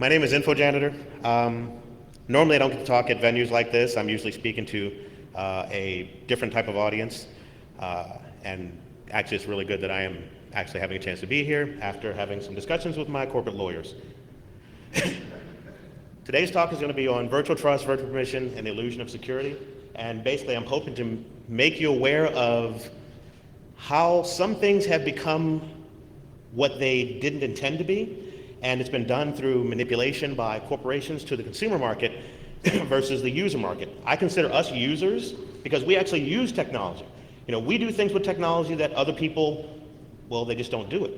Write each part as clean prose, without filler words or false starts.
My name is Infojanitor. Normally I don't get to talk at venues like this. I'm usually speaking to a different type of audience. And actually it's really good that I am actually having a chance to be here after having some discussions with my corporate lawyers. Today's talk is going to be on virtual trust, virtual permission, and the illusion of security. And basically I'm hoping to make you aware of how some things have become what they didn't intend to be. And it's been done through manipulation by corporations to the consumer market versus the user market. I consider us users because we actually use technology. You know, we do things with technology that other people, well, they just don't do it.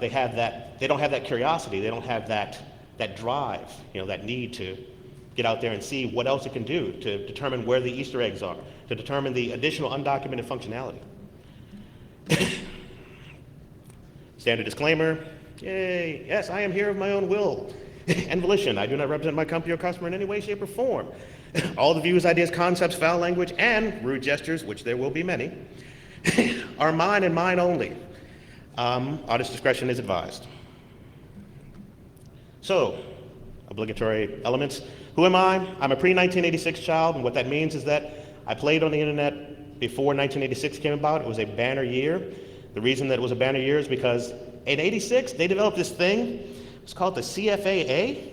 They don't have that curiosity. They don't have that drive, you know, that need to get out there and see what else it can do to determine where the Easter eggs are, to determine the additional undocumented functionality. Standard disclaimer. Yay, yes, I am here of my own will and volition. I do not represent my company or customer in any way, shape, or form. All the views, ideas, concepts, foul language, and rude gestures, which there will be many, are mine and mine only. Audience discretion is advised. So, obligatory elements. Who am I? I'm a pre-1986 child, and what that means is that I played on the internet before 1986 came about. It was a banner year. The reason that it was a banner year is because in '86, they developed this thing. It's called the CFAA.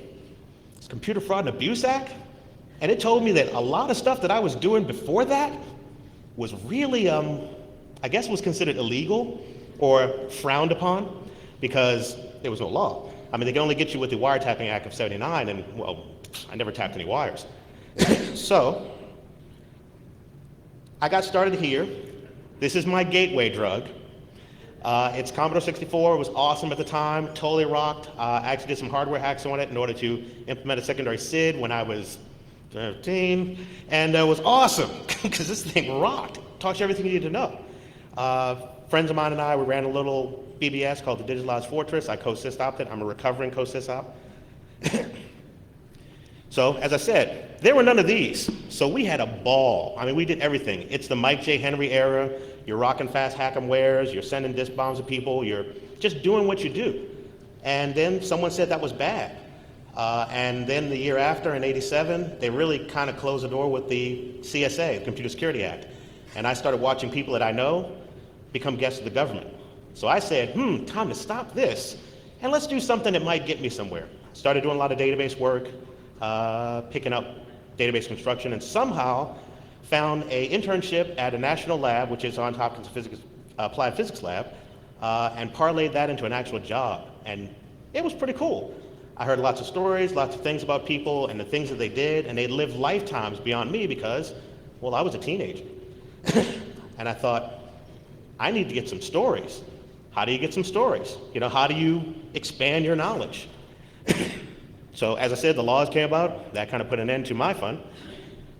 It's Computer Fraud and Abuse Act. And it told me that a lot of stuff that I was doing before that was really, I guess was considered illegal or frowned upon because there was no law. I mean, they can only get you with the Wiretapping Act of '79, and well, I never tapped any wires. So, I got started here. This is my gateway drug. It's Commodore 64. It was awesome at the time, totally rocked. I actually did some hardware hacks on it in order to implement a secondary SID when I was 13, and it was awesome because this thing rocked. Taught you everything you need to know. Friends of mine and I, we ran a little BBS called the Digitalized Fortress. I co-sysoped it. I'm a recovering co-sysop. So, as I said, there were none of these. So we had a ball. I mean, we did everything. It's the Mike J. Henry era. You're rocking fast hack-em-wares. You're sending disk bombs to people. You're just doing what you do. And then someone said that was bad. And then the year after, in '87, they really kind of closed the door with the CSA, the Computer Security Act. And I started watching people that I know become guests of the government. So I said, time to stop this. And let's do something that might get me somewhere. Started doing a lot of database work, picking up database construction, and somehow found an internship at a national lab, which is Johns Hopkins Applied Physics Lab, and parlayed that into an actual job. And it was pretty cool. I heard lots of stories, lots of things about people and the things that they did, and they lived lifetimes beyond me because, well, I was a teenager. And I thought, I need to get some stories. How do you get some stories? You know, how do you expand your knowledge? So, as I said, the laws came about. That kind of put an end to my fun.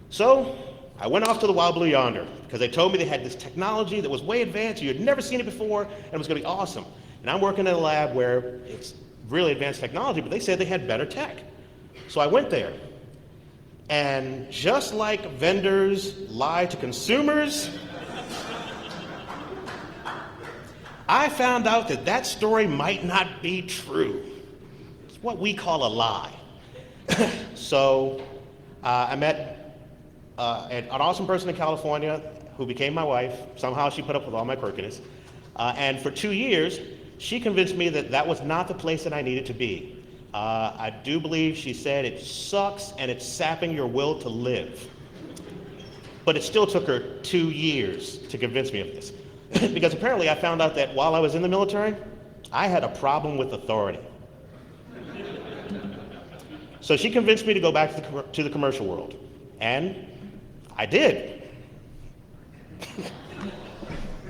So, I went off to the wild blue yonder because they told me they had this technology that was way advanced. You had never seen it before, and it was going to be awesome. And I'm working in a lab where it's really advanced technology, but they said they had better tech. So I went there. And just like vendors lie to consumers, I found out that that story might not be true. It's what we call a lie. So I met an awesome person in California who became my wife. Somehow she put up with all my quirkiness. And for 2 years, she convinced me that that was not the place that I needed to be. I do believe she said it sucks and it's sapping your will to live. But it still took her 2 years to convince me of this. Because apparently I found out that while I was in the military, I had a problem with authority. So she convinced me to go back to the commercial world. And I did.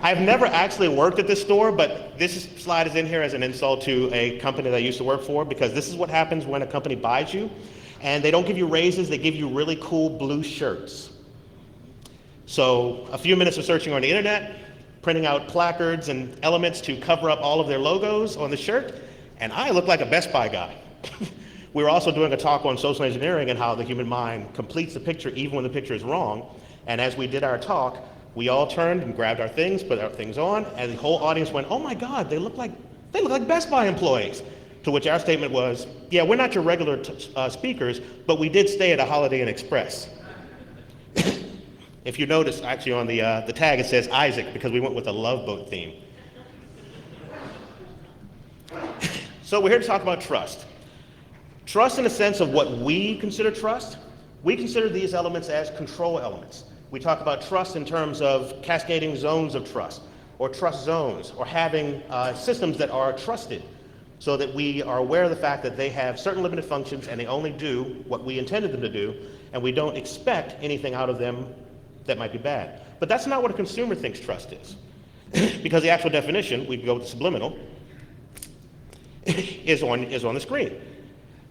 I've never actually worked at this store, but this slide is in here as an insult to a company that I used to work for, because this is what happens when a company buys you, and they don't give you raises, they give you really cool blue shirts. So a few minutes of searching on the internet, printing out placards and elements to cover up all of their logos on the shirt, and I look like a Best Buy guy. We were also doing a talk on social engineering and how the human mind completes the picture even when the picture is wrong, and as we did our talk, we all turned and grabbed our things, put our things on, and the whole audience went, oh my God, they look like Best Buy employees. To which our statement was, yeah, we're not your regular speakers, but we did stay at a Holiday Inn Express. If you notice, actually on the tag it says Isaac because we went with a Love Boat theme. So we're here to talk about trust. Trust in the sense of what we consider trust. We consider these elements as control elements. We talk about trust in terms of cascading zones of trust, or trust zones, or having systems that are trusted, so that we are aware of the fact that they have certain limited functions and they only do what we intended them to do, and we don't expect anything out of them that might be bad. But that's not what a consumer thinks trust is. Because the actual definition, we can go with the subliminal, is on the screen.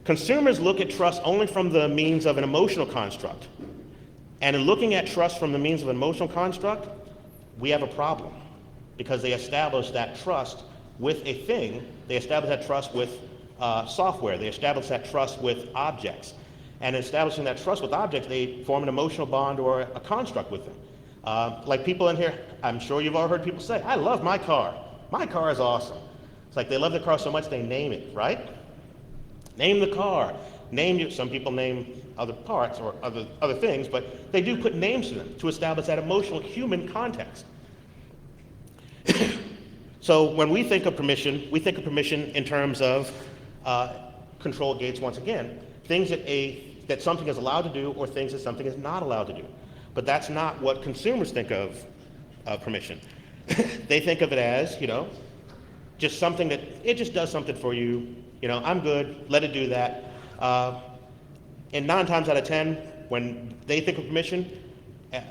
Consumers look at trust only from the means of an emotional construct. And in looking at trust from the means of an emotional construct, we have a problem. Because they establish that trust with a thing, they establish that trust with software, they establish that trust with objects. And in establishing that trust with objects, they form an emotional bond or a construct with them. Like people in here, I'm sure you've all heard people say, I love my car. My car is awesome. It's like they love the car so much they name it, right? Name the car. Some people name other parts or other things, but they do put names to them to establish that emotional human context. So when we think of permission in terms of control gates once again, things that something is allowed to do or things that something is not allowed to do. But that's not what consumers think of permission. They think of it as, just something that it just does something for you. I'm good, let it do that. And 9 times out of 10, when they think of permission,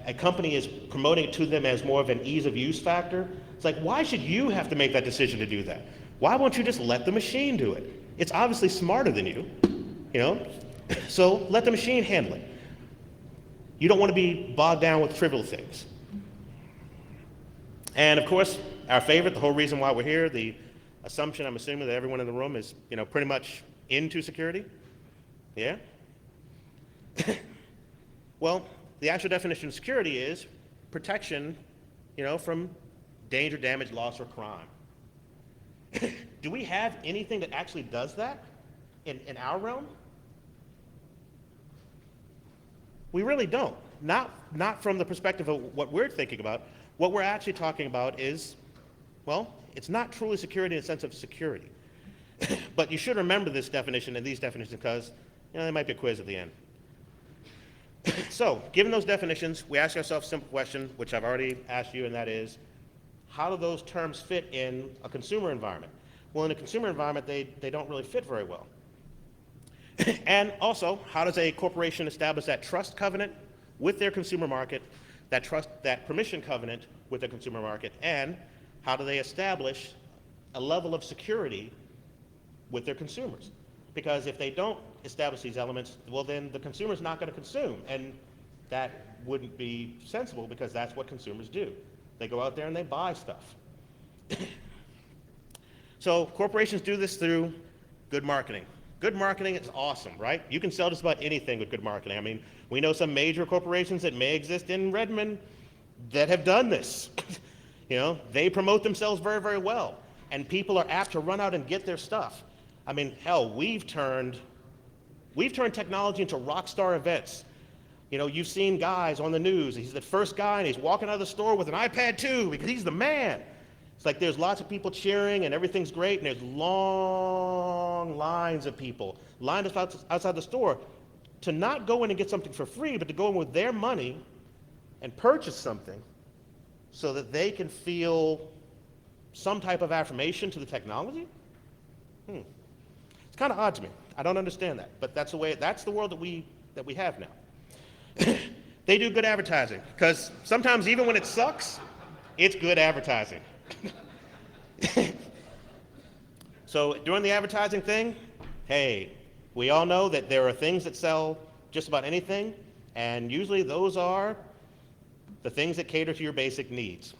a company is promoting it to them as more of an ease of use factor. It's like, why should you have to make that decision to do that? Why won't you just let the machine do it? It's obviously smarter than you, so let the machine handle it. You don't want to be bogged down with trivial things. And of course, our favorite, the whole reason why we're here, the assumption, I'm assuming that everyone in the room is, pretty much into security. Yeah? Well, the actual definition of security is protection, from danger, damage, loss, or crime. Do we have anything that actually does that in our realm? We really don't. Not from the perspective of what we're thinking about. What we're actually talking about is, well, it's not truly security in the sense of security. But you should remember this definition and these definitions because, there might be a quiz at the end. So, given those definitions, we ask ourselves a simple question, which I've already asked you, and that is, how do those terms fit in a consumer environment? Well, in a consumer environment, they don't really fit very well. And also, how does a corporation establish that trust covenant with their consumer market, that permission covenant with their consumer market, and how do they establish a level of security with their consumers? Because if they don't establish these elements, well, then the consumer's not going to consume, and that wouldn't be sensible because that's what consumers do. They go out there and they buy stuff. So corporations do this through good marketing. Good marketing is awesome, right? You can sell just about anything with good marketing. I mean, we know some major corporations that may exist in Redmond that have done this. They promote themselves very, very well, and people are apt to run out and get their stuff. I mean, hell, we've turned technology into rock star events. You've seen guys on the news, he's the first guy and he's walking out of the store with an iPad 2 because he's the man. It's like there's lots of people cheering and everything's great, and there's long lines of people lined up outside the store to not go in and get something for free, but to go in with their money and purchase something so that they can feel some type of affirmation to the technology. It's kind of odd to me. I don't understand that, but that's the world that we have now. They do good advertising because sometimes even when it sucks, it's good advertising. So during the advertising thing, hey, we all know that there are things that sell just about anything, and usually those are the things that cater to your basic needs.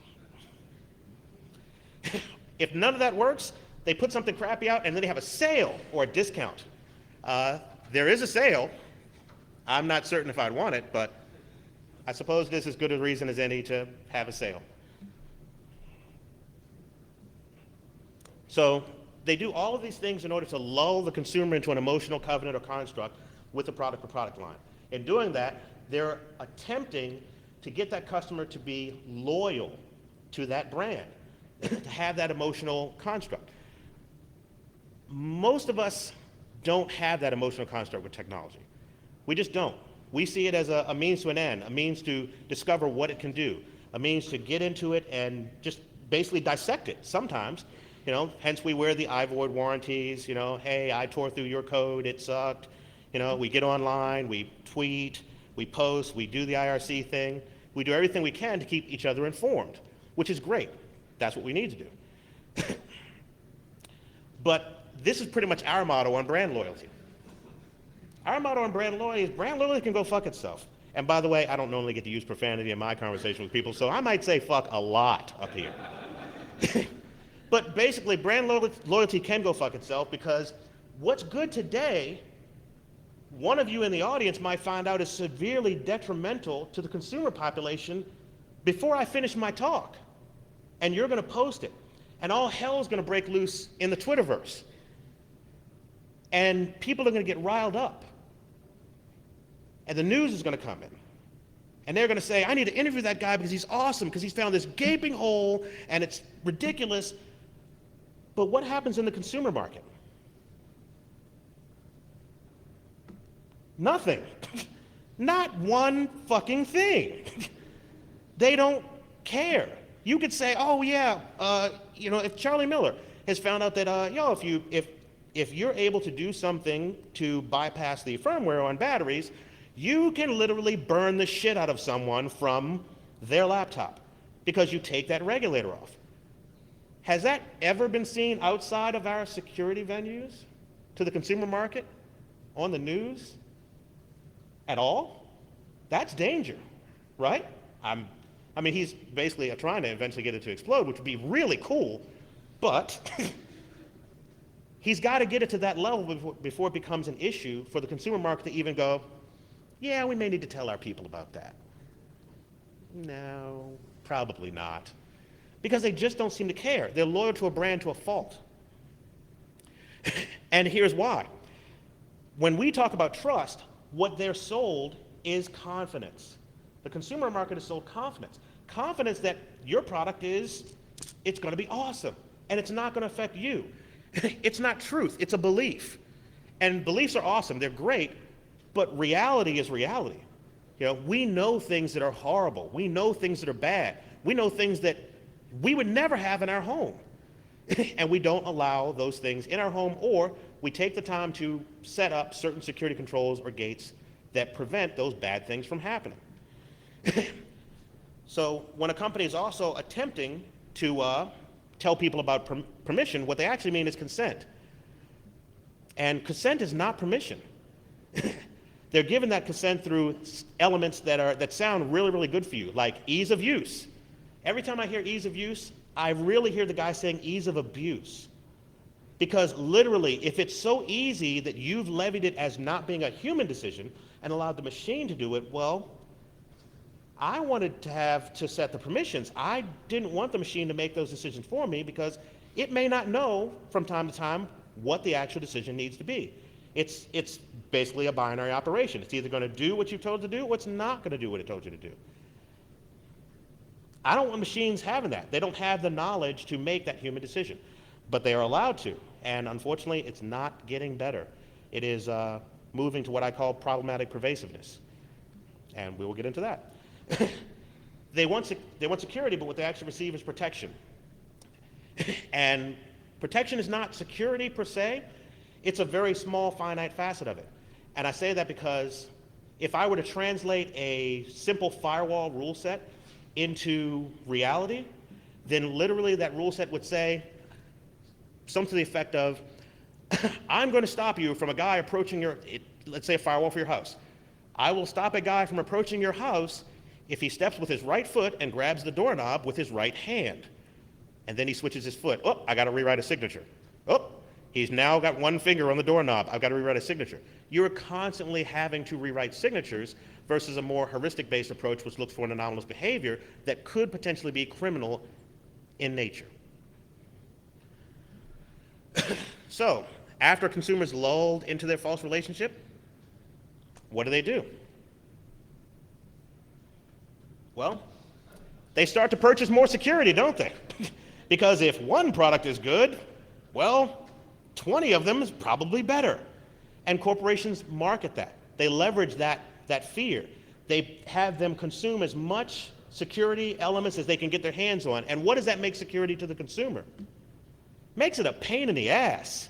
If none of that works, they put something crappy out and then they have a sale or a discount. There is a sale. I'm not certain if I'd want it, but I suppose this is as good a reason as any to have a sale. So They do all of these things in order to lull the consumer into an emotional covenant or construct with the product or product line. In doing that, they're attempting to get that customer to be loyal to that brand, to have that emotional construct. Most of us don't have that emotional construct with technology. We just don't. We see it as a means to an end, a means to discover what it can do, a means to get into it and just basically dissect it sometimes. Hence we wear the I void warranties, hey, I tore through your code, it sucked. We get online, we tweet, we post, we do the IRC thing. We do everything we can to keep each other informed, which is great. That's what we need to do. But this is pretty much our motto on brand loyalty. Our motto on brand loyalty can go fuck itself. And by the way, I don't normally get to use profanity in my conversation with people, so I might say fuck a lot up here. But basically, brand loyalty can go fuck itself because what's good today, one of you in the audience might find out is severely detrimental to the consumer population before I finish my talk. And you're going to post it. And all hell's going to break loose in the Twitterverse. And people are going to get riled up. And the news is going to come in. And they're going to say, I need to interview that guy because he's awesome, because he's found this gaping hole, and it's ridiculous. But what happens in the consumer market? Nothing. Not one fucking thing. They don't care. You could say, oh yeah, if Charlie Miller has found out that, if you're able to do something to bypass the firmware on batteries, you can literally burn the shit out of someone from their laptop because you take that regulator off. Has that ever been seen outside of our security venues to the consumer market, on the news, at all? That's danger, right? He's basically trying to eventually get it to explode, which would be really cool, but he's got to get it to that level before it becomes an issue for the consumer market to even go, yeah, we may need to tell our people about that. No, probably not. Because they just don't seem to care. They're loyal to a brand to a fault. And here's why. When we talk about trust, what they're sold is confidence. The consumer market is sold confidence. Confidence that your product it's going to be awesome, and it's not going to affect you. It's not truth, it's a belief. And beliefs are awesome, they're great, but reality is reality. We know things that are horrible. We know things that are bad. We know things that we would never have in our home. And we don't allow those things in our home, or we take the time to set up certain security controls or gates that prevent those bad things from happening. So when a company is also attempting to tell people about permission, what they actually mean is consent. And consent is not permission. They're given that consent through elements that sound really, really good for you, like ease of use. Every time I hear ease of use, I really hear the guy saying ease of abuse. Because literally, if it's so easy that you've levied it as not being a human decision and allowed the machine to do it, well, I wanted to set the permissions. I didn't want the machine to make those decisions for me because it may not know from time to time what the actual decision needs to be. It's basically a binary operation. It's either going to do what you've told it to do, or it's not going to do what it told you to do. I don't want machines having that. They don't have the knowledge to make that human decision, but they are allowed to. And unfortunately, it's not getting better. It is moving to what I call problematic pervasiveness. And we will get into that. They want security, but what they actually receive is protection. And protection is not security per se. It's a very small, finite facet of it. And I say that because if I were to translate a simple firewall rule set into reality, then literally that rule set would say something to the effect of, I'm going to stop you from a guy approaching let's say a firewall for your house. I will stop a guy from approaching your house if he steps with his right foot and grabs the doorknob with his right hand. And then he switches his foot. Oh, I got to rewrite a signature. Oh, he's now got one finger on the doorknob. I've got to rewrite a signature. You're constantly having to rewrite signatures versus a more heuristic-based approach which looks for an anomalous behavior that could potentially be criminal in nature. So, after consumers lulled into their false relationship, what do? Well, they start to purchase more security, don't they? Because if one product is good, well, 20 of them is probably better. And corporations market that. They leverage that fear. They have them consume as much security elements as they can get their hands on. And what does that make security to the consumer? Makes it a pain in the ass.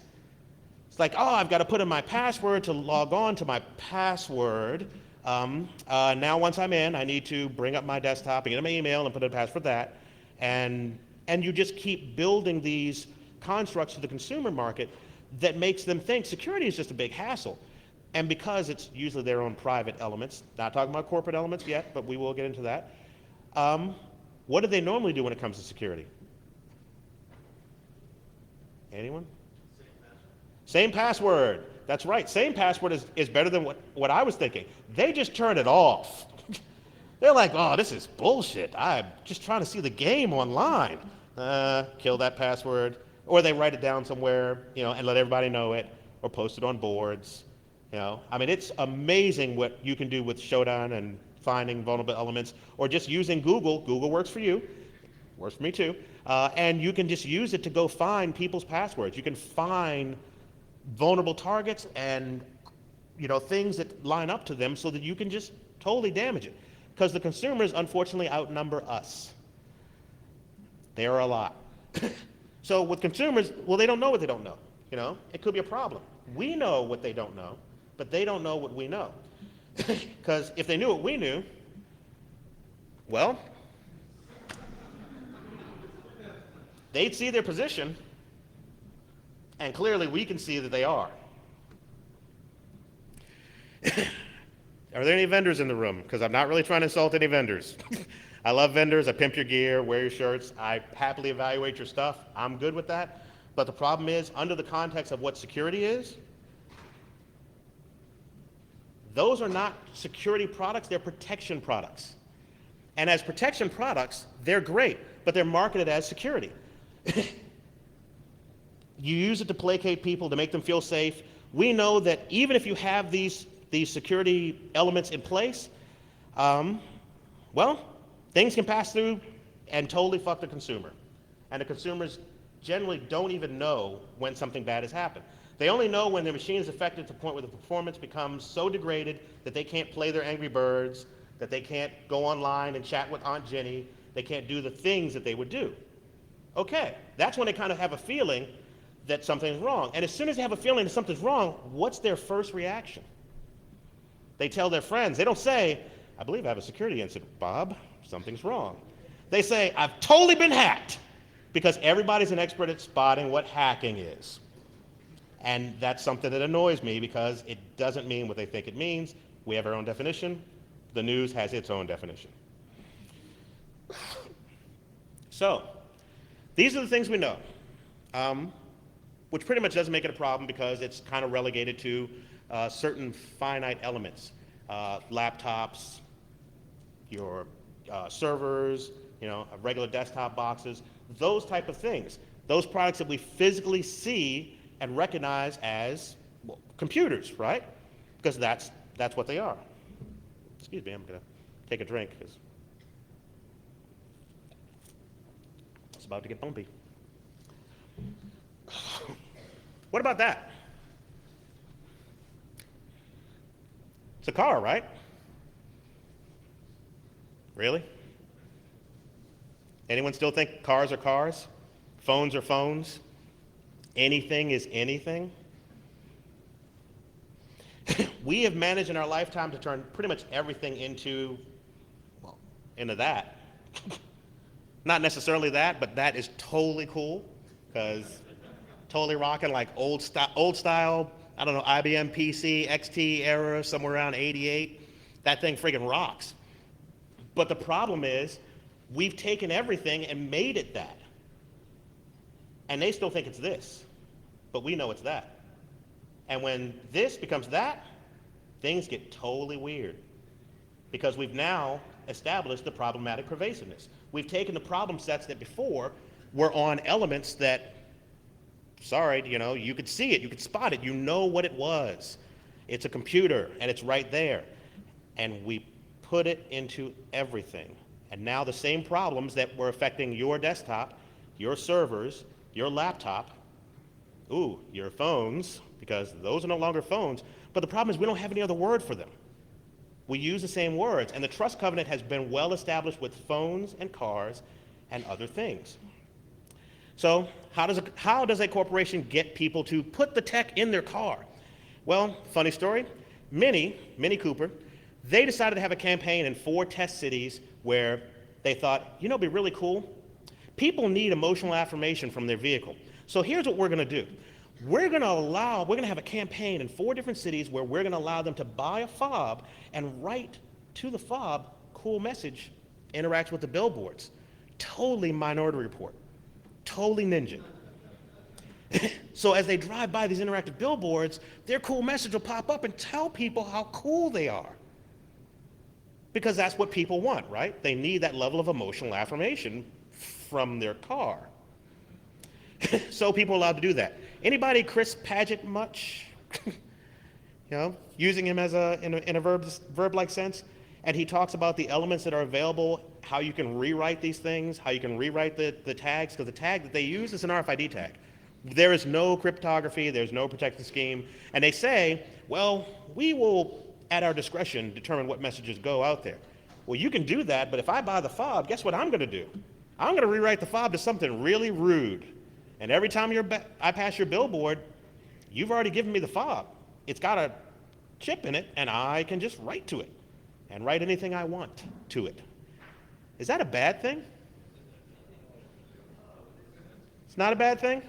It's like, oh, I've got to put in my password to log on to my password. Now once I'm in, I need to bring up my desktop and get my email and put in a password for that. And you just keep building these constructs to the consumer market that makes them think security is just a big hassle. And because it's usually their own private elements, not talking about corporate elements yet, but we will get into that. What do they normally do when it comes to security? Anyone? Same password. That's right. Same password is better than what I was thinking. They just turn it off. They're like, oh, this is bullshit. I'm just trying to see the game online. Kill that password. Or they write it down somewhere, and let everybody know it, or post it on boards. I mean, it's amazing what you can do with Shodan and finding vulnerable elements, or just using Google. Google works for you. Works for me too. And you can just use it to go find people's passwords. You can find vulnerable targets and things that line up to them so that you can just totally damage it. Because the consumers, unfortunately, outnumber us. They are a lot. So with consumers, well, they don't know what they don't know. It could be a problem. We know what they don't know, but they don't know what we know. Because if they knew what we knew, well, they'd see their position, and clearly we can see that they are. Are there any vendors in the room? Because I'm not really trying to insult any vendors. I love vendors. I pimp your gear, wear your shirts. I happily evaluate your stuff. I'm good with that. But the problem is, under the context of what security is, those are not security products, they're protection products. And as protection products, they're great, but they're marketed as security. You use it to placate people, to make them feel safe. We know that even if you have these security elements in place, well, things can pass through and totally fuck the consumer. And the consumers generally don't even know when something bad has happened. They only know when their machine is affected to the point where the performance becomes so degraded that they can't play their Angry Birds, that they can't go online and chat with Aunt Jenny, they can't do the things that they would do. Okay, that's when they kind of have a feeling that something's wrong. And as soon as they have a feeling that something's wrong, what's their first reaction? They tell their friends. They don't say, I believe I have a security incident, Bob, something's wrong. They say, I've totally been hacked, because everybody's an expert at spotting what hacking is. And that's something that annoys me, because it doesn't mean what they think it means. We have our own definition. The news has its own definition. So, these are the things we know, which pretty much doesn't make it a problem, because it's kind of relegated to certain finite elements. Laptops, your servers, regular desktop boxes, those type of things. Those products that we physically see and recognize as computers, right? Because that's what they are. Excuse me, I'm gonna take a drink because it's about to get bumpy. What about that? It's a car, right? Really? Anyone still think cars are cars? Phones are phones? Anything is anything? We have managed in our lifetime to turn pretty much everything into that. Not necessarily that, but that is totally cool, because totally rocking like old style, I don't know, IBM PC, XT era, somewhere around 88. That thing friggin' rocks. But the problem is, we've taken everything and made it that. And they still think it's this, but we know it's that. And when this becomes that, things get totally weird, because we've now established the problematic pervasiveness. We've taken the problem sets that before were on elements that sorry, you could see it, you could spot it, you know what it was. It's a computer, and it's right there. And we put it into everything. And now the same problems that were affecting your desktop, your servers, your laptop, your phones, because those are no longer phones, but the problem is we don't have any other word for them. We use the same words, and the trust covenant has been well established with phones and cars and other things. So how does a corporation get people to put the tech in their car? Well, funny story, Mini Cooper, they decided to have a campaign in 4 test cities where they thought, it'd be really cool. People need emotional affirmation from their vehicle. So here's what we're going to do. We're going to have a campaign in 4 different cities where we're going to allow them to buy a fob and write to the fob, cool message, interacts with the billboards. Totally Minority Report. Totally ninja. So as they drive by these interactive billboards, their cool message will pop up and tell people how cool they are. Because that's what people want, right? They need that level of emotional affirmation from their car. So people are allowed to do that. Anybody Chris Paget much? Using him as in a verb-like sense? And he talks about the elements that are available, how you can rewrite these things, how you can rewrite the tags, because the tag that they use is an RFID tag. There is no cryptography, there's no protection scheme, and they say, well, we will, at our discretion, determine what messages go out there. Well, you can do that, but if I buy the fob, guess what I'm going to do? I'm going to rewrite the fob to something really rude. And every time I pass your billboard, you've already given me the fob. It's got a chip in it, and I can just write to it and write anything I want to it. Is that a bad thing? It's not a bad thing?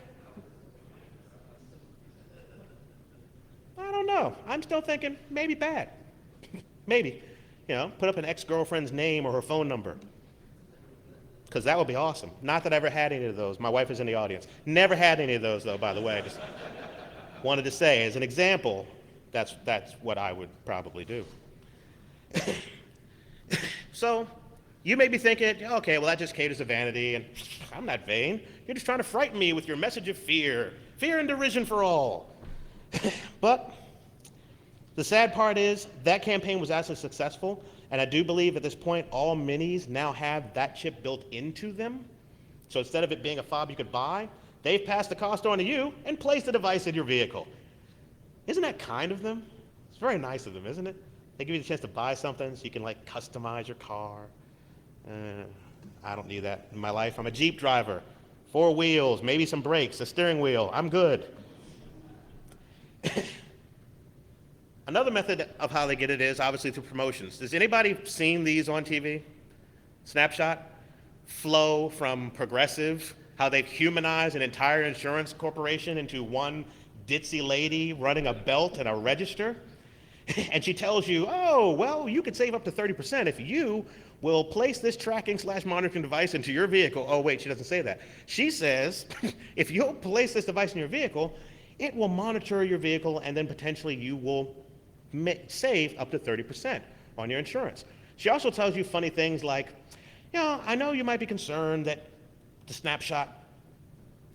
I don't know. I'm still thinking maybe bad. Maybe. Put up an ex-girlfriend's name or her phone number. Because that would be awesome. Not that I ever had any of those. My wife is in the audience. Never had any of those, though, by the way. I just wanted to say, as an example, that's what I would probably do. So you may be thinking, okay, well, that just caters to vanity, and I'm not vain. You're just trying to frighten me with your message of fear and derision for all. But the sad part is that campaign was actually successful, and I do believe at this point all Minis now have that chip built into them. So instead of it being a fob you could buy, they've passed the cost on to you and placed the device in your vehicle. Isn't that kind of them? It's very nice of them, isn't it? They give you the chance to buy something so you can customize your car. I don't need that in my life. I'm a Jeep driver. 4 wheels, maybe some brakes, a steering wheel. I'm good. Another method of how they get it is obviously through promotions. Has anybody seen these on TV? Snapshot? Flow from Progressive, how they've humanized an entire insurance corporation into one ditzy lady running a belt and a register. And she tells you, oh, well, you could save up to 30% if you will place this tracking/monitoring device into your vehicle. Oh, wait, she doesn't say that. She says, if you'll place this device in your vehicle, it will monitor your vehicle, and then potentially you will save up to 30% on your insurance. She also tells you funny things like, I know you might be concerned that the snapshot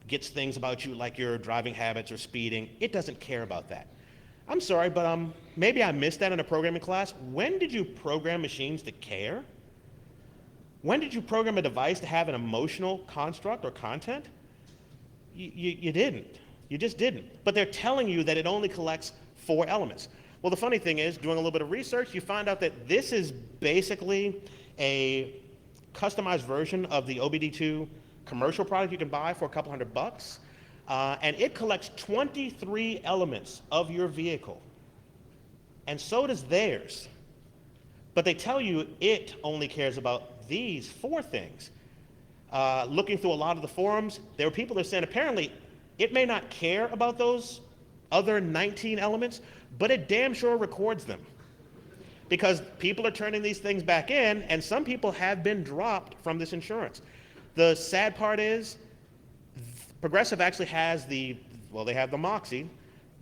gets things about you like your driving habits or speeding. It doesn't care about that. I'm sorry, but maybe I missed that in a programming class. When did you program machines to care? When did you program a device to have an emotional construct or content? You didn't. You just didn't. But they're telling you that it only collects 4 elements. Well, the funny thing is, doing a little bit of research, you find out that this is basically a customized version of the OBD2 commercial product you can buy for a couple $100. And it collects 23 elements of your vehicle. And so does theirs. But they tell you it only cares about these 4 things. Looking through a lot of the forums, there were people that said apparently it may not care about those other 19 elements, but it damn sure records them. Because people are turning these things back in, and some people have been dropped from this insurance. The sad part is, Progressive actually has they have the Moxie,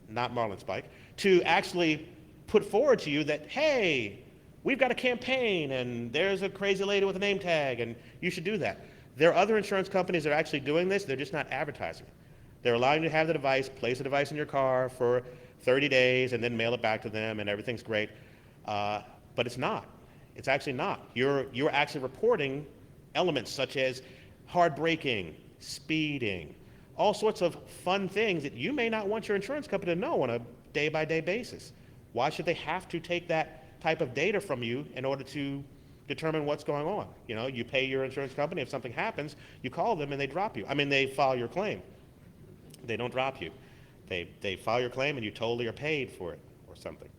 not Marlinspike, to actually put forward to you that, hey, we've got a campaign, and there's a crazy lady with a name tag, and you should do that. There are other insurance companies that are actually doing this, they're just not advertising it. They're allowing you to have the device, place the device in your car for 30 days, and then mail it back to them, and everything's great. But it's not. It's actually not. You're actually reporting elements such as hard braking, speeding, all sorts of fun things that you may not want your insurance company to know on a day-by-day basis. Why should they have to take that type of data from you in order to determine what's going on? You know, you pay your insurance company. If something happens, you call them and they drop you. I mean, they file your claim. They don't drop you. They file your claim and you totally are paid for it or something.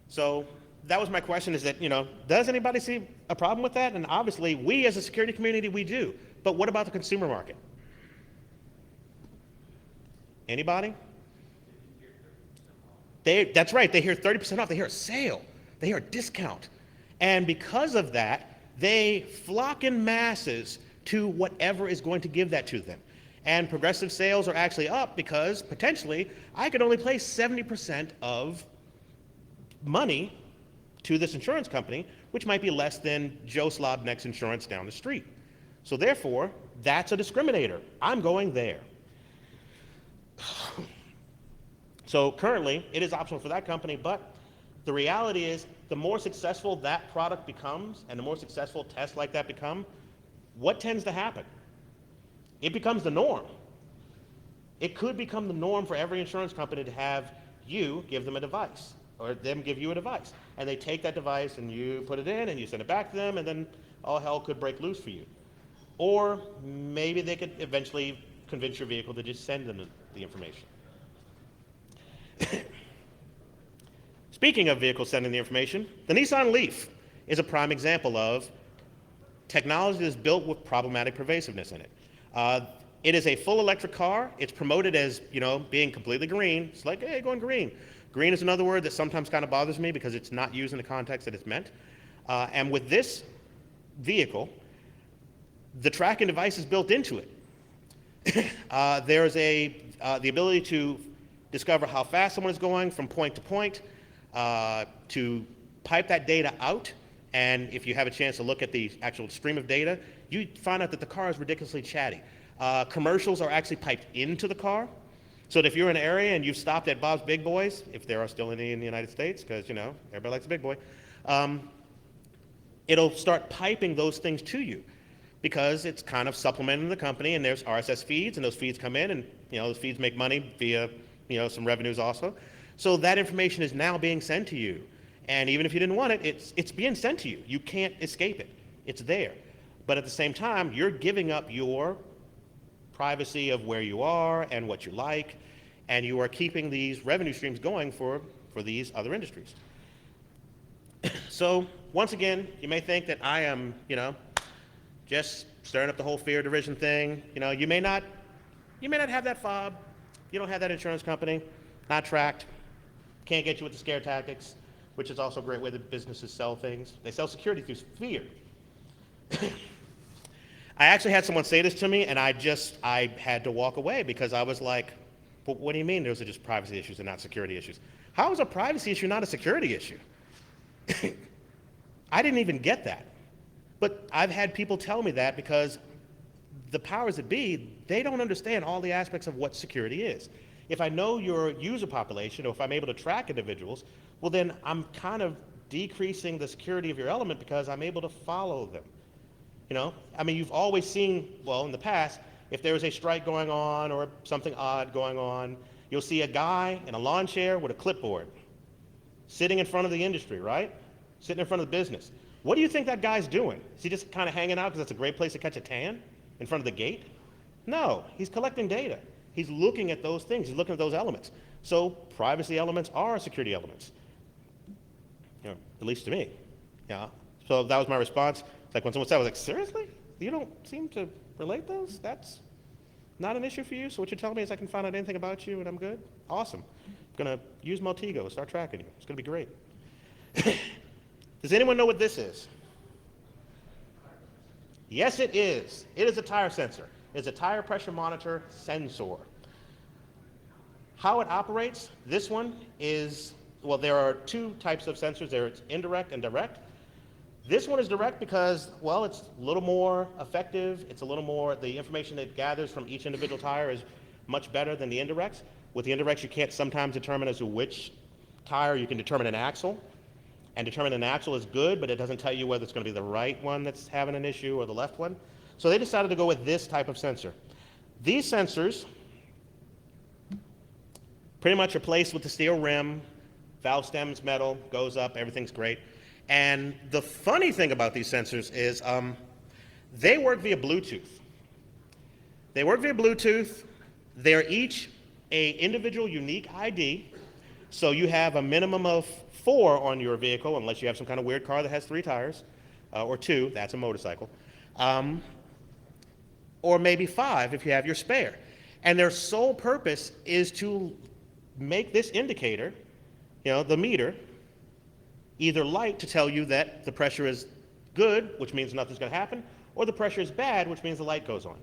So that was my question, is that, you know, does anybody see a problem with that? And obviously, we as a security community, we do. But what about the consumer market? Anybody? That's right, they hear 30% off, they hear a sale, they hear a discount. And because of that, they flock in masses to whatever is going to give that to them. And progressive sales are actually up because potentially I could only pay 70% of money to this insurance company, which might be less than Joe Slobneck's insurance down the street. So therefore, that's a discriminator. I'm going there. So currently, it is optional for that company, but the reality is the more successful that product becomes and the more successful tests like that become, what tends to happen? It becomes the norm. It could become the norm for every insurance company to have you give them a device or them give you a device. And they take that device and you put it in and you send it back to them, and then all hell could break loose for you. Or maybe they could eventually convince your vehicle to just send them the information. Speaking of vehicles sending the information, the Nissan Leaf is a prime example of technology that is built with problematic pervasiveness in it. It is a full electric car. It's promoted as, you know, being completely green. It's like, hey, going green. Green is another word that sometimes kind of bothers me because it's not used in the context that it's meant. And with this vehicle, the tracking device is built into it. There's the ability to discover how fast someone is going from point to point, to pipe that data out. And if you have a chance to look at the actual stream of data, you find out that the car is ridiculously chatty. Commercials are actually piped into the car, so that if you're in an area and you've stopped at Bob's Big Boys, if there are still any in the United States, because, you know, everybody likes a big boy, it'll start piping those things to you because it's kind of supplementing the company, and there's RSS feeds, and those feeds come in, and, you know, those feeds make money via, you know, some revenues also. So that information is now being sent to you. And even if you didn't want it, it's being sent to you. You can't escape it. It's there. But at the same time, you're giving up your privacy of where you are and what you like, and you are keeping these revenue streams going for these other industries. So once again, you may think that I am, you know, just stirring up the whole fear division thing. You know, you may not have that fob. You don't have that insurance company, not tracked, can't get you with the scare tactics, which is also a great way that businesses sell things. They sell security through fear. I actually had someone say this to me, and I had to walk away because I was like, well, what do you mean those are just privacy issues and not security issues? How is a privacy issue not a security issue? I didn't even get that. But I've had people tell me that because the powers that be, they don't understand all the aspects of what security is. If I know your user population, or if I'm able to track individuals, well then I'm kind of decreasing the security of your element because I'm able to follow them. You know, I mean, you've always seen, well, in the past, if there was a strike going on or something odd going on, you'll see a guy in a lawn chair with a clipboard sitting in front of the industry, right? Sitting in front of the business. What do you think that guy's doing? Is he just kind of hanging out because it's a great place to catch a tan in front of the gate? No, he's collecting data. He's looking at those things. He's looking at those elements. So privacy elements are security elements, you know, at least to me. Yeah. So that was my response. It's like when someone said, I was like, seriously? You don't seem to relate those? That's not an issue for you? So what you're telling me is I can find out anything about you and I'm good? Awesome. I'm going to use Motigo, start tracking you. It's going to be great. Does anyone know what this is? Yes, it is. It is a tire sensor. It's a tire pressure monitor sensor. How it operates, this one is, well, there are two types of sensors. There's indirect and direct. This one is direct because, well, it's a little more effective. It's a little more, the information it gathers from each individual tire is much better than the indirects. With the indirects, you can't sometimes determine as to which tire. You can determine an axle, and determine an axle is good, but it doesn't tell you whether it's going to be the right one that's having an issue or the left one. So they decided to go with this type of sensor. These sensors pretty much are placed with the steel rim, valve stem's metal, goes up, everything's great. And the funny thing about these sensors is they work via Bluetooth. They work via Bluetooth. They're each a individual unique ID. So you have a minimum of 4 on your vehicle, unless you have some kind of weird car that has 3 tires, or 2, that's a motorcycle, or maybe 5 if you have your spare. And their sole purpose is to make this indicator, the meter, either light to tell you that the pressure is good, which means nothing's going to happen, or the pressure is bad, which means the light goes on.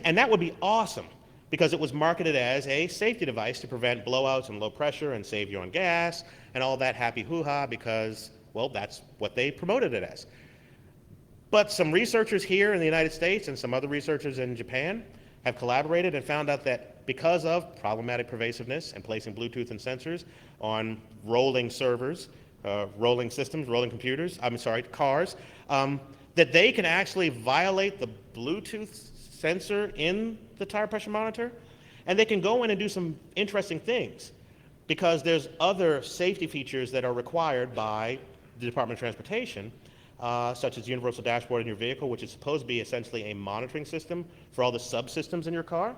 And that would be awesome, because it was marketed as a safety device to prevent blowouts and low pressure and save you on gas and all that happy hoo-ha, because, well, that's what they promoted it as. But some researchers here in the United States and some other researchers in Japan have collaborated and found out that because of problematic pervasiveness and placing Bluetooth and sensors on rolling servers, rolling systems, rolling computers, cars, that they can actually violate the Bluetooth sensor in the tire pressure monitor, and they can go in and do some interesting things, because there's other safety features that are required by the Department of Transportation, such as universal dashboard in your vehicle, which is supposed to be essentially a monitoring system for all the subsystems in your car,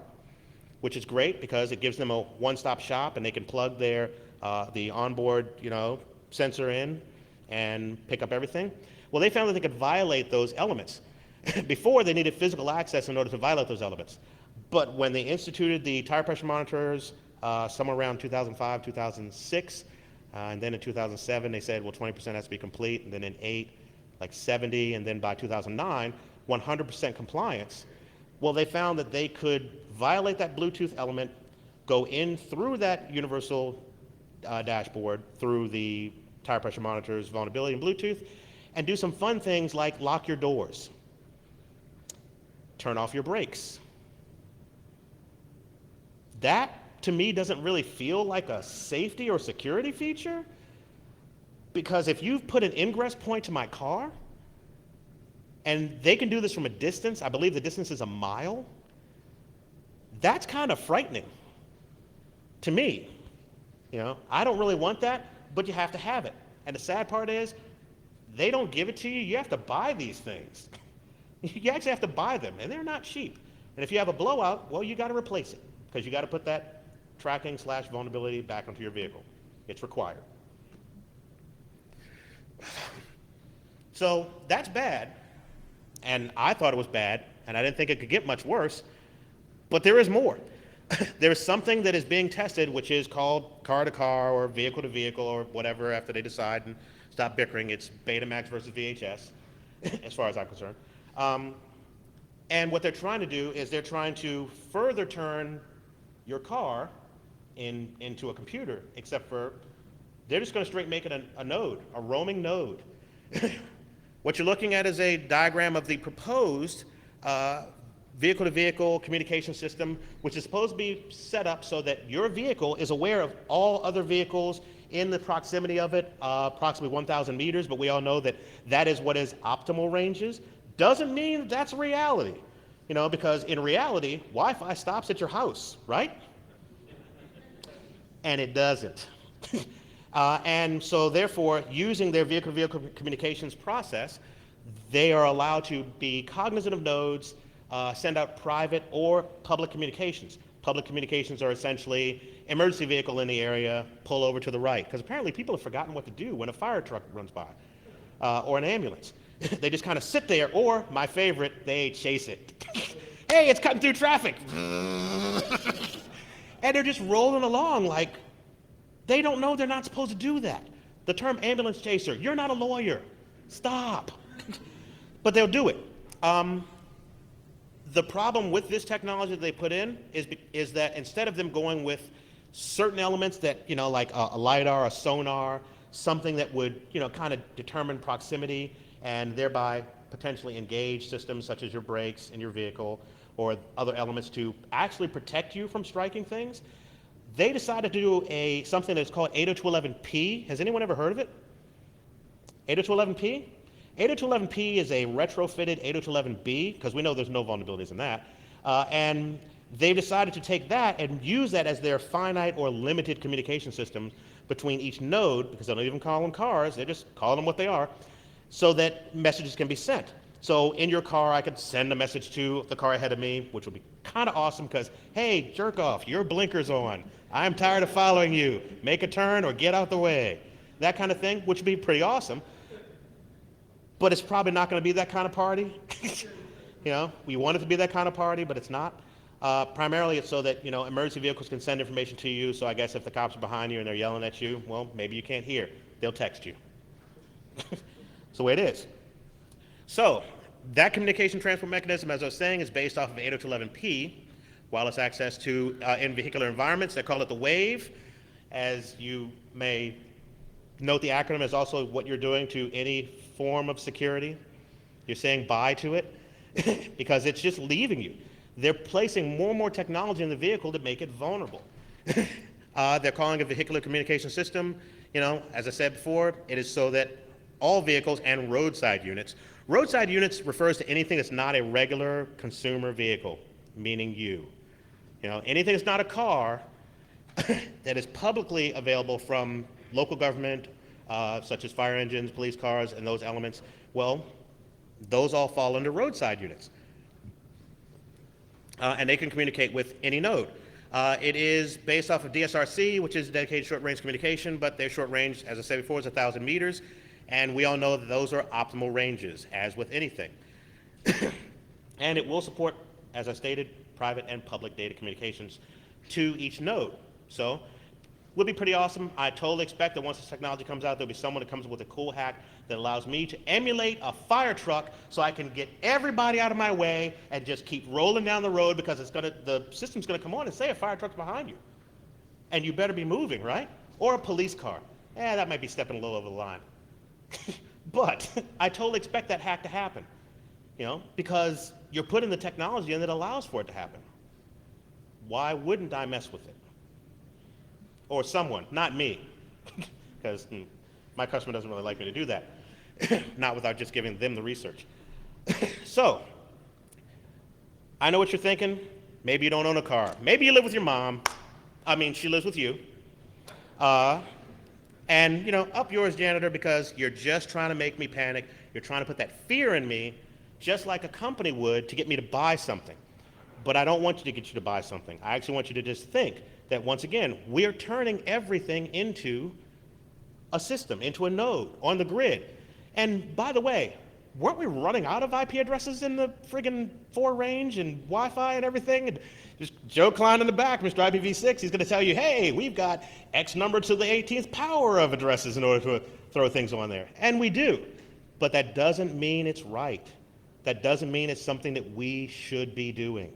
which is great because it gives them a one-stop shop, and they can plug their the onboard sensor in and pick up everything. Well, they found that they could violate those elements. Before, they needed physical access in order to violate those elements. But when they instituted the tire pressure monitors somewhere around 2005, 2006, and then in 2007, they said, well, 20% has to be complete, and then in 8, like 70, and then by 2009, 100% compliance. Well, they found that they could violate that Bluetooth element, go in through that universal dashboard, through the tire pressure monitors, vulnerability, and Bluetooth, and do some fun things like lock your doors, turn off your brakes. That, to me, doesn't really feel like a safety or security feature, because if you've put an ingress point to my car, and they can do this from a distance, I believe the distance is a mile, that's kind of frightening to me. I don't really want that, but you have to have it. And the sad part is, they don't give it to you. You have to buy these things. You actually have to buy them, and they're not cheap. And if you have a blowout, well, you got to replace it, because you got to put that tracking/vulnerability back onto your vehicle. It's required. So that's bad, and I thought it was bad, and I didn't think it could get much worse, but there is more. There's something that is being tested, which is called car-to-car or vehicle-to-vehicle or whatever after they decide and stop bickering. It's Betamax versus VHS, as far as I'm concerned. And what they're trying to do is they're trying to further turn your car into a computer, except for they're just going to straight make it a node, a roaming node. What you're looking at is a diagram of the proposed vehicle-to-vehicle communication system, which is supposed to be set up so that your vehicle is aware of all other vehicles in the proximity of it, approximately 1,000 meters, but we all know that that is what is optimal ranges. Doesn't mean that's reality, because in reality, Wi-Fi stops at your house, right? And it doesn't. And so therefore, using their vehicle-to-vehicle communications process, they are allowed to be cognizant of nodes, send out private or public communications. Public communications are essentially emergency vehicle in the area, pull over to the right, because apparently people have forgotten what to do when a fire truck runs by, or an ambulance. They just kind of sit there, or, my favorite, they chase it. Hey, it's cutting through traffic. And they're just rolling along like they don't know they're not supposed to do that. The term ambulance chaser, you're not a lawyer. Stop. But they'll do it. The problem with this technology that they put in is that instead of them going with certain elements that, like a LiDAR, a sonar, something that would, kind of determine proximity and thereby potentially engage systems such as your brakes in your vehicle or other elements to actually protect you from striking things. They decided to do something that's called 802.11p. Has anyone ever heard of it? 802.11p? 802.11p is a retrofitted 802.11b, because we know there's no vulnerabilities in that. And they've decided to take that and use that as their finite or limited communication system between each node, because they don't even call them cars, they just call them what they are, so that messages can be sent. So in your car, I could send a message to the car ahead of me, which would be kind of awesome because, hey, jerk off, your blinker's on. I'm tired of following you. Make a turn or get out the way. That kind of thing, which would be pretty awesome. But it's probably not going to be that kind of party. You know, we want it to be that kind of party, but it's not. Primarily, it's so that, you know, emergency vehicles can send information to you. So I guess if the cops are behind you and they're yelling at you, well, maybe you can't hear. They'll text you. It's the way it is. So that communication transport mechanism, as I was saying, is based off of 802.11p, wireless access to in vehicular environments. They call it the WAVE. As you may note, the acronym is also what you're doing to any form of security. You're saying bye to it because it's just leaving you. They're placing more and more technology in the vehicle to make it vulnerable. They're calling it a vehicular communication system. You know, as I said before, it is so that all vehicles and roadside units. Roadside units refers to anything that's not a regular consumer vehicle, meaning you. You know, anything that's not a car that is publicly available from local government, such as fire engines, police cars, and those elements, well, those all fall under roadside units. And they can communicate with any node. It is based off of DSRC, which is dedicated short-range communication, but their short range, as I said before, is 1,000 meters. And we all know that those are optimal ranges, as with anything. And it will support, as I stated, private and public data communications to each node. So will be pretty awesome. I totally expect that once this technology comes out, there'll be someone that comes up with a cool hack that allows me to emulate a fire truck so I can get everybody out of my way and just keep rolling down the road, because the system's gonna come on and say a fire truck's behind you. And you better be moving, right? Or a police car. That might be stepping a little over the line. But I totally expect that hack to happen, you know, because you're putting the technology in that allows for it to happen. Why wouldn't I mess with it? Or someone, not me, because my customer doesn't really like me to do that, not without just giving them the research. So, I know what you're thinking. Maybe you don't own a car. Maybe you live with your mom. I mean, she lives with you. And, you know, up yours, janitor, because you're just trying to make me panic. You're trying to put that fear in me, just like a company would, to get me to buy something. But I don't want you to get you to buy something. I actually want you to just think that, once again, we're turning everything into a system, into a node on the grid. And by the way, weren't we running out of IP addresses in the friggin' 4 range and Wi-Fi and everything? And just Joe Klein in the back, Mr. IPv6, he's going to tell you, hey, we've got X number to the 18th power of addresses in order to throw things on there. And we do. But that doesn't mean it's right. That doesn't mean it's something that we should be doing.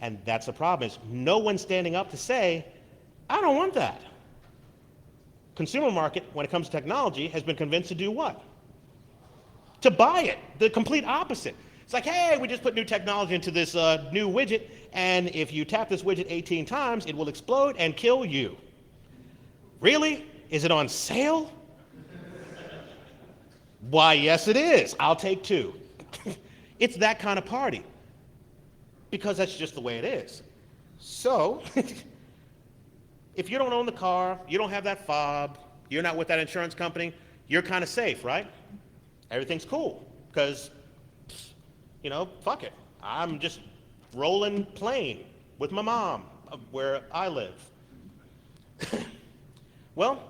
And that's the problem, is no one's standing up to say, I don't want that. Consumer market, when it comes to technology, has been convinced to do what? To buy it, the complete opposite. It's like, hey, we just put new technology into this new widget, and if you tap this widget 18 times, it will explode and kill you. Really? Is it on sale? Why, yes it is. I'll take 2. It's that kind of party, because that's just the way it is. So, if you don't own the car, you don't have that fob, you're not with that insurance company, you're kind of safe, right? Everything's cool, because, you know, fuck it. I'm just rolling plane with my mom where I live. Well,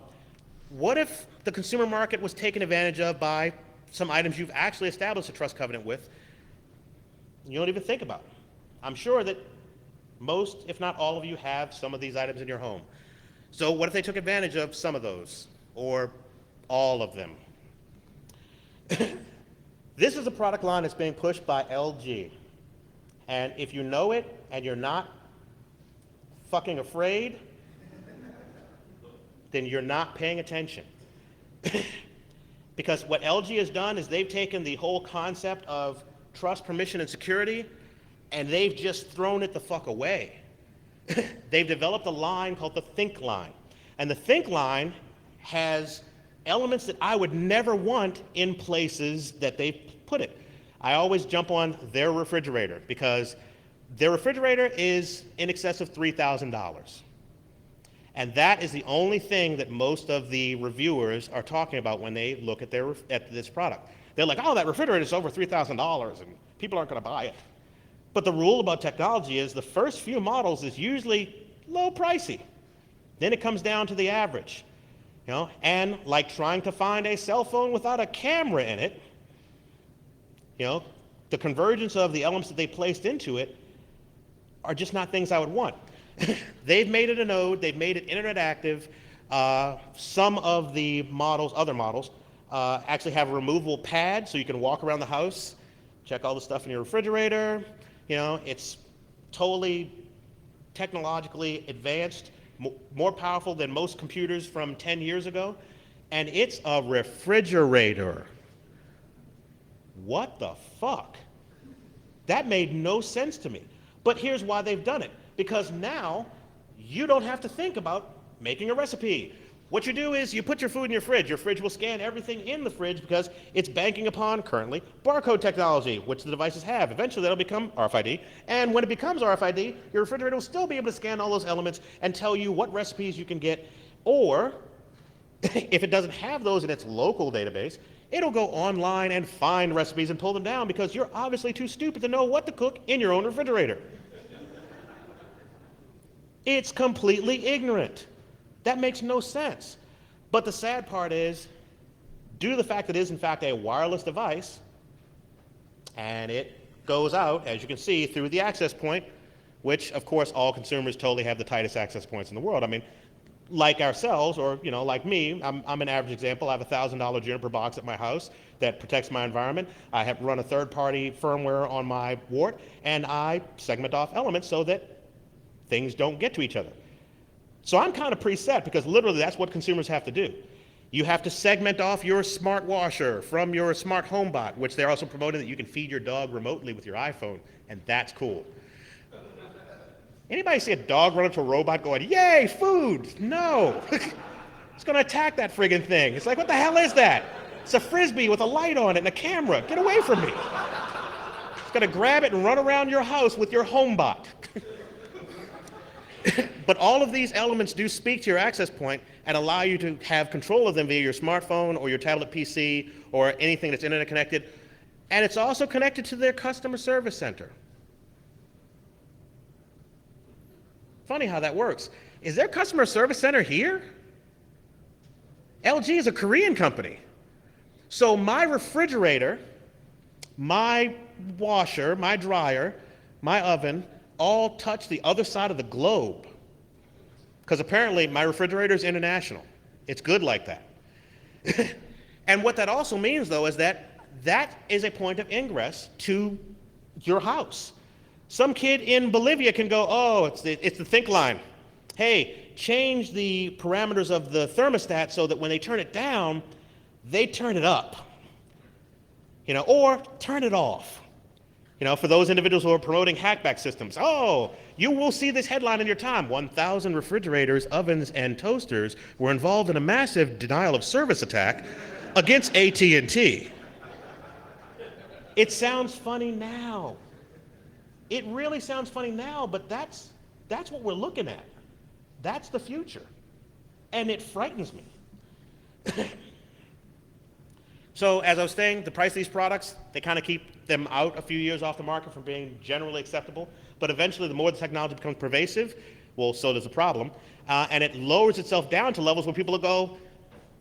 what if the consumer market was taken advantage of by some items you've actually established a trust covenant with? You don't even think about it. I'm sure that most, if not all of you, have some of these items in your home. So what if they took advantage of some of those, or all of them? This is a product line that's being pushed by LG. And if you know it and you're not fucking afraid, then you're not paying attention. Because what LG has done is they've taken the whole concept of trust, permission, and security, and they've just thrown it the fuck away. They've developed a line called the Think line. And the Think line has elements that I would never want in places that they put it. I always jump on their refrigerator because their refrigerator is in excess of $3,000. And that is the only thing that most of the reviewers are talking about when they look at this product. They're like, oh, that refrigerator is over $3,000 and people aren't going to buy it. But the rule about technology is the first few models is usually low pricey. Then it comes down to the average. And like trying to find a cell phone without a camera in it, the convergence of the elements that they placed into it are just not things I would want. They've made it a node, they've made it internet active. Some of the models, other models, actually have a removable pad so you can walk around the house, check all the stuff in your refrigerator. It's totally technologically advanced, more powerful than most computers from 10 years ago, and it's a refrigerator. What the fuck? That made no sense to me. But here's why they've done it. Because now you don't have to think about making a recipe. What you do is you put your food in your fridge. Your fridge will scan everything in the fridge because it's banking upon, currently, barcode technology, which the devices have. Eventually, that'll become RFID. And when it becomes RFID, your refrigerator will still be able to scan all those elements and tell you what recipes you can get. Or, if it doesn't have those in its local database, it'll go online and find recipes and pull them down because you're obviously too stupid to know what to cook in your own refrigerator. It's completely ignorant. That makes no sense. But the sad part is, due to the fact that it is in fact a wireless device, and it goes out, as you can see, through the access point, which of course all consumers totally have the tightest access points in the world. I mean, like ourselves, or like me, I'm an average example. I have a $1,000 Juniper box at my house that protects my environment. I have run a third-party firmware on my wart, and I segment off elements so that things don't get to each other. So I'm kind of preset because literally that's what consumers have to do. You have to segment off your smart washer from your smart home bot, which they're also promoting that you can feed your dog remotely with your iPhone, and that's cool. Anybody see a dog run up to a robot going, yay, food? No. It's going to attack that friggin' thing. It's like, what the hell is that? It's a Frisbee with a light on it and a camera. Get away from me. It's going to grab it and run around your house with your home bot. But all of these elements do speak to your access point and allow you to have control of them via your smartphone or your tablet PC or anything that's internet connected. And it's also connected to their customer service center. Funny how that works. Is their customer service center here? LG is a Korean company. So my refrigerator, my washer, my dryer, my oven, all touch the other side of the globe. Because apparently my refrigerator is international. It's good like that. And what that also means, though, is that is a point of ingress to your house. Some kid in Bolivia can go, oh, it's the Think line. Hey, change the parameters of the thermostat so that when they turn it down, they turn it up. Or turn it off. For those individuals who are promoting hackback systems, oh, you will see this headline in your time. 1,000 refrigerators, ovens, and toasters were involved in a massive denial of service attack against AT&T. It sounds funny now. It really sounds funny now, but that's what we're looking at. That's the future. And it frightens me. So as I was saying, the price of these products, they kind of keep them out a few years off the market from being generally acceptable. But eventually, the more the technology becomes pervasive, well, so does the problem. And it lowers itself down to levels where people will go,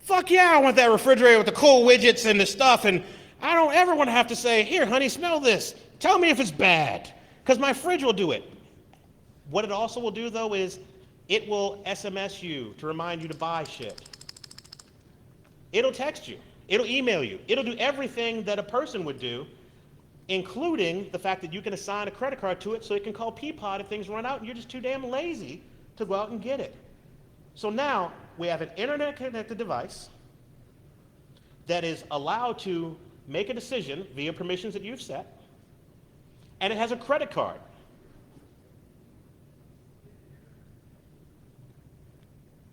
fuck yeah, I want that refrigerator with the cool widgets and the stuff. And I don't ever want to have to say, here, honey, smell this. Tell me if it's bad. Because my fridge will do it. What it also will do, though, is it will SMS you to remind you to buy shit. It'll text you. It'll email you. It'll do everything that a person would do, including the fact that you can assign a credit card to it so it can call Peapod if things run out and you're just too damn lazy to go out and get it. So now we have an internet-connected device that is allowed to make a decision via permissions that you've set, and it has a credit card.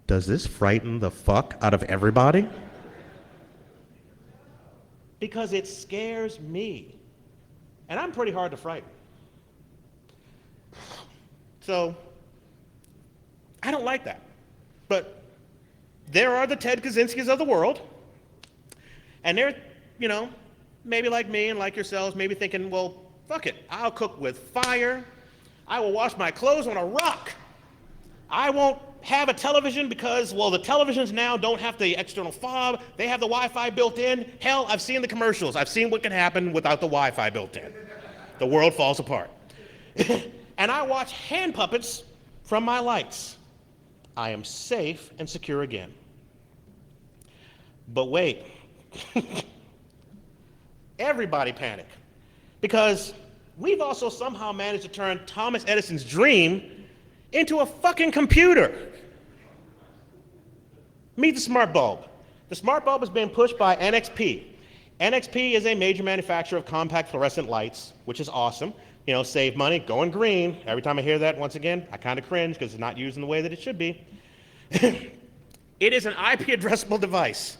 Does this frighten the fuck out of everybody? Because it scares me. And I'm pretty hard to frighten. So, I don't like that. But there are the Ted Kaczynskis of the world, and they're, maybe like me and like yourselves, maybe thinking, well, fuck it, I'll cook with fire, I will wash my clothes on a rock, I won't have a television because, well, the televisions now don't have the external fob, they have the Wi-Fi built in. Hell, I've seen the commercials, I've seen what can happen without the Wi-Fi built in. The world falls apart. And I watch hand puppets from my lights. I am safe and secure again. But wait, everybody panic, because we've also somehow managed to turn Thomas Edison's dream into a fucking computer. Meet the smart bulb. The smart bulb has been pushed by NXP. NXP is a major manufacturer of compact fluorescent lights, which is awesome. Save money, going green. Every time I hear that, once again, I kind of cringe because it's not used in the way that it should be. It is an IP addressable device.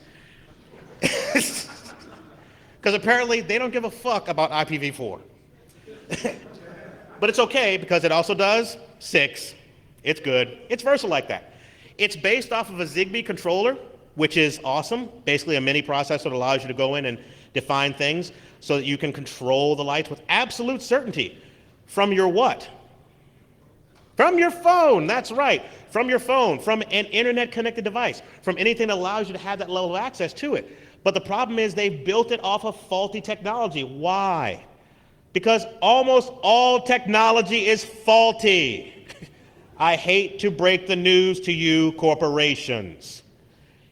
Because apparently they don't give a fuck about IPv4. But it's okay because it also does 6. It's good. It's versatile like that. It's based off of a Zigbee controller, which is awesome. Basically a mini processor that allows you to go in and define things so that you can control the lights with absolute certainty. From your what? From your phone, that's right. From your phone, from an internet-connected device, from anything that allows you to have that level of access to it. But the problem is they've built it off of faulty technology. Why? Because almost all technology is faulty. I hate to break the news to you, corporations.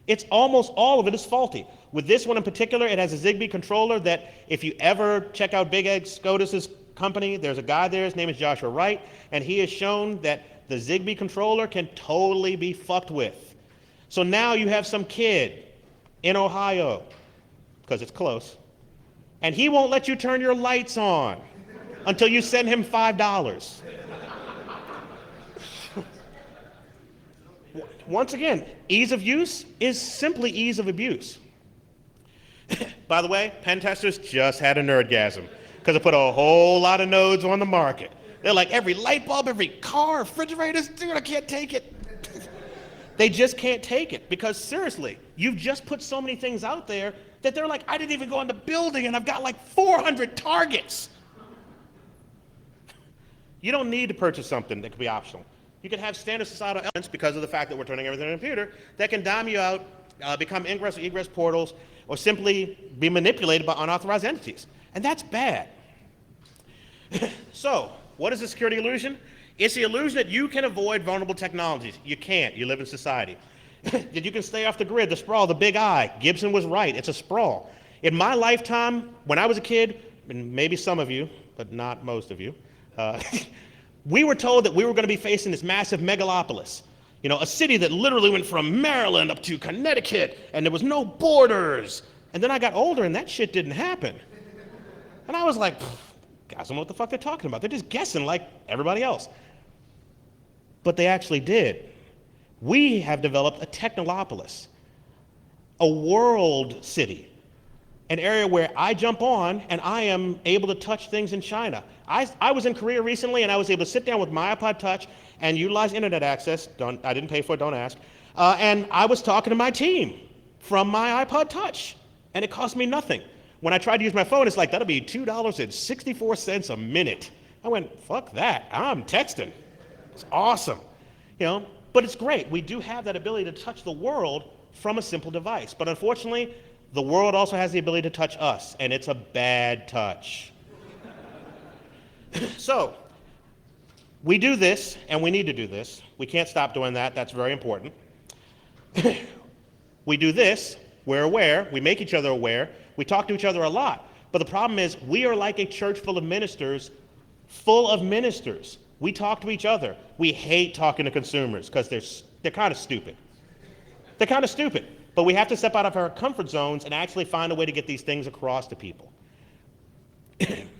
It's almost all of it is faulty. With this one in particular, it has a Zigbee controller that if you ever check out Big Ed Scotus's company, there's a guy there, his name is Joshua Wright, and he has shown that the Zigbee controller can totally be fucked with. So now you have some kid in Ohio, because it's close, and he won't let you turn your lights on until you send him $5. Once again, ease of use is simply ease of abuse. By the way, pen testers just had a nerdgasm because I put a whole lot of nodes on the market. They're like, every light bulb, every car, refrigerators, dude, I can't take it. They just can't take it because seriously, you've just put so many things out there that they're like, I didn't even go in the building and I've got like 400 targets. You don't need to purchase something that could be optional. You can have standard societal elements because of the fact that we're turning everything into a computer that can dime you out, become ingress or egress portals, or simply be manipulated by unauthorized entities. And that's bad. So, what is the security illusion? It's the illusion that you can avoid vulnerable technologies. You can't. You live in society. That you can stay off the grid, the sprawl, the big eye. Gibson was right. It's a sprawl. In my lifetime, when I was a kid, and maybe some of you, but not most of you, we were told that we were going to be facing this massive megalopolis. A city that literally went from Maryland up to Connecticut, and there was no borders. And then I got older, and that shit didn't happen. And I was like, guys don't know what the fuck they're talking about. They're just guessing like everybody else. But they actually did. We have developed a technolopolis, a world city, an area where I jump on and I am able to touch things in China. I was in Korea recently and I was able to sit down with my iPod Touch and utilize internet access. I didn't pay for it, don't ask. And I was talking to my team from my iPod Touch, and it cost me nothing. When I tried to use my phone, it's like, that'll be $2.64 a minute. I went, fuck that, I'm texting. It's awesome. But it's great. We do have that ability to touch the world from a simple device. But unfortunately, the world also has the ability to touch us, and it's a bad touch. So, we do this, and we need to do this. We can't stop doing that. That's very important. We do this. We're aware. We make each other aware. We talk to each other a lot. But the problem is we are like a church full of ministers, We talk to each other. We hate talking to consumers because they're kind of stupid. They're kind of stupid. But we have to step out of our comfort zones and actually find a way to get these things across to people.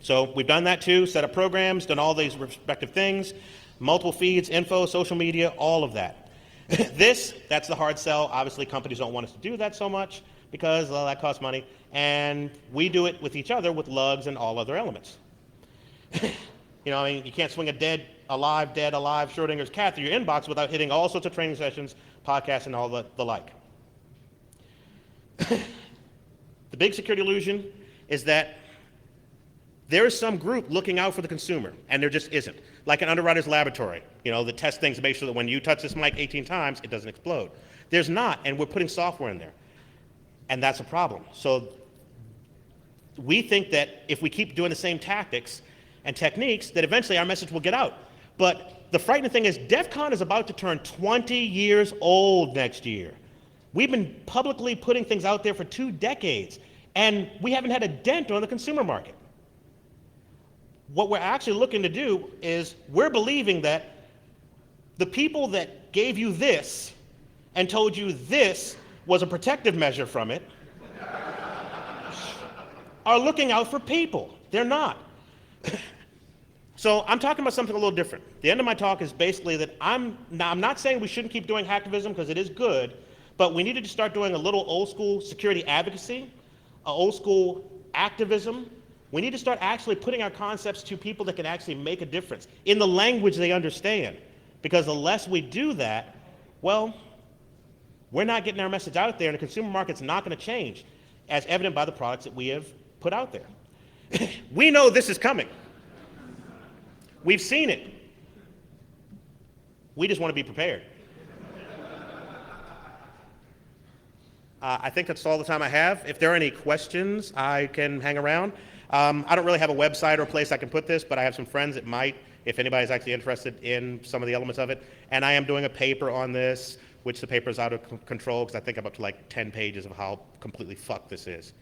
So we've done that too, set up programs, done all these respective things, multiple feeds, info, social media, all of that. That's the hard sell. Obviously, companies don't want us to do that so much because that costs money. And we do it with each other with lugs and all other elements. You know, I mean, you can't swing a dead, alive, Schrodinger's cat through your inbox without hitting all sorts of training sessions, podcasts, and all the like. The big security illusion is that there is some group looking out for the consumer, and there just isn't. Like an underwriter's laboratory, you know, that tests things to make sure that when you touch this mic 18 times, it doesn't explode. There's not, and we're putting software in there. And that's a problem. So we think that if we keep doing the same tactics and techniques, that eventually our message will get out. But the frightening thing is DEF CON is about to turn 20 years old next year. We've been publicly putting things out there for 2 decades, and we haven't had a dent on the consumer market. What we're actually looking to do is we're believing that the people that gave you this and told you this was a protective measure from it are looking out for people. They're not. So I'm talking about something a little different. The end of my talk is basically that I'm not saying we shouldn't keep doing hacktivism because it is good, but we needed to start doing a little old school security advocacy, old school activism. We need to start actually putting our concepts to people that can actually make a difference in the language they understand. Because the less we do that, well, we're not getting our message out there, and the consumer market's not going to change, as evident by the products that we have put out there. We know this is coming. We've seen it. We just want to be prepared. I think that's all the time I have. If there are any questions, I can hang around. I don't really have a website or a place I can put this, but I have some friends that might, if anybody's actually interested in some of the elements of it. And I am doing a paper on this, which the paper is out of control because I think I'm up to like 10 pages of how completely fucked this is.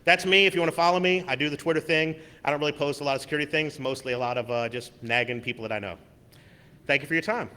That's me. If you want to follow me, I do the Twitter thing. I don't really post a lot of security things, mostly a lot of just nagging people that I know. Thank you for your time.